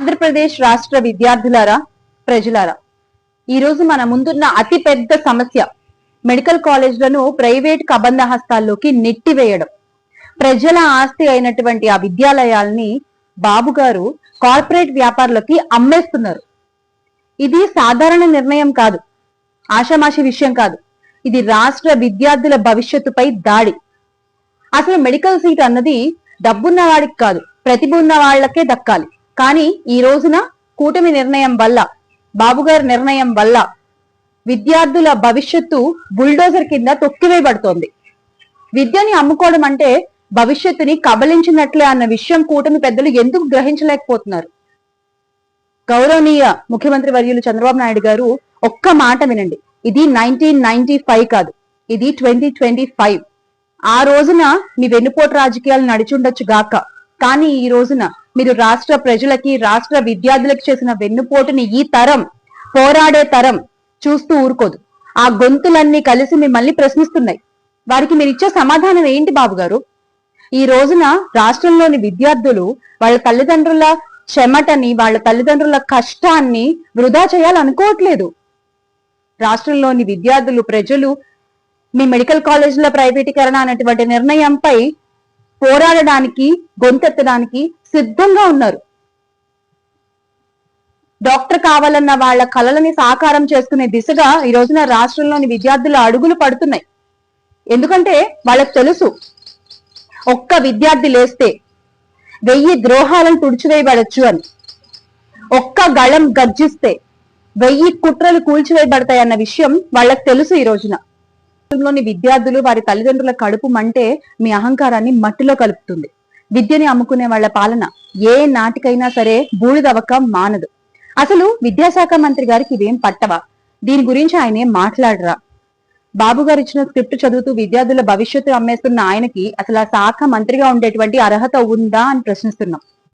ఆంధ్రప్రదేశ్ రాష్ట్ర విద్యార్థులారా, ప్రజలారా, ఈ రోజు మన ముందున్న అతి పెద్ద సమస్య మెడికల్ కాలేజ్లను ప్రైవేట్ కబంధ హస్తాల్లోకి నెట్టివేయడం. ప్రజల ఆస్తి అయినటువంటి ఆ విద్యాలయాల్ని బాబు గారు కార్పొరేట్ వ్యాపారులకి అమ్మేస్తున్నారు. ఇది సాధారణ నిర్ణయం కాదు, ఆషామాషి విషయం కాదు. ఇది రాష్ట్ర విద్యార్థుల భవిష్యత్తుపై దాడి. అసలు మెడికల్ సీట్ అన్నది డబ్బున్న వాడికి కాదు, ప్రతిభ ఉన్న వాళ్లకే దక్కాలి. కానీ ఈ రోజున కూటమి నిర్ణయం వల్ల, బాబుగారి నిర్ణయం వల్ల విద్యార్థుల భవిష్యత్తు బుల్డోజర్ కింద తొక్కివేయబడుతోంది. విద్యని అమ్ముకోవడం అంటే భవిష్యత్తుని కబలించినట్లే అన్న విషయం కూటమి పెద్దలు ఎందుకు గ్రహించలేకపోతున్నారు? గౌరవనీయ ముఖ్యమంత్రి వర్యులు చంద్రబాబు నాయుడు గారు ఒక్క మాట వినండి. ఇది 1995 కాదు, ఇది 2025. ఆ రోజున మీ వెన్నుపోటు రాజకీయాలు నడిచుండొచ్చు గాక, కానీ ఈ రోజున మీరు రాష్ట్ర ప్రజలకి, రాష్ట్ర విద్యార్థులకు చేసిన వెన్నుపోటుని ఈ తరం, పోరాడే తరం చూస్తూ ఊరుకోదు. ఆ గొంతులన్నీ కలిసి మిమ్మల్ని ప్రశ్నిస్తున్నాయి. వారికి మీరు ఇచ్చే సమాధానం ఏంటి బాబు గారు? ఈ రోజున రాష్ట్రంలోని విద్యార్థులు వాళ్ళ తల్లిదండ్రుల చెమటని, వాళ్ళ తల్లిదండ్రుల కష్టాన్ని వృధా చేయాలనుకోవట్లేదు. రాష్ట్రంలోని విద్యార్థులు, ప్రజలు మీ మెడికల్ కాలేజీల ప్రైవేటీకరణ అనేటువంటి నిర్ణయంపై పోరాడడానికి, గొంతెత్తడానికి సిద్ధంగా ఉన్నారు. డాక్టర్ కావాలన్న వాళ్ళ కలలని సాకారం చేసుకునే దిశగా ఈ రోజున రాష్ట్రంలోని విద్యార్థుల అడుగులు పడుతున్నాయి. ఎందుకంటే వాళ్ళకి తెలుసు, ఒక్క విద్యార్థి లేస్తే 1000 ద్రోహాలను తుడిచివేయబడచ్చు అని. ఒక్క గళం గర్జిస్తే 1000 కుట్రలు కూల్చివేయబడతాయన్న విషయం వాళ్ళకి తెలుసు. ఈ రోజున లోని విద్యార్థులు, వారి తల్లిదండ్రుల కడుపు మంటే మీ అహంకారాన్ని మట్టిలో కలుపుతుంది. విద్యని అమ్ముకునే వాళ్ళ పాలన ఏ నాటికైనా సరే బూడిదవ్వక మానదు. అసలు విద్యాశాఖ మంత్రి గారికి ఇదేం పట్టవా? దీని గురించి ఆయన ఏం మాట్లాడరా? బాబు గారు ఇచ్చిన స్క్రిప్ట్ చదువుతూ విద్యార్థుల భవిష్యత్తు అమ్మేస్తున్న ఆయనకి అసలు ఆ శాఖ మంత్రిగా ఉండేటువంటి అర్హత ఉందా అని ప్రశ్నిస్తున్నాం.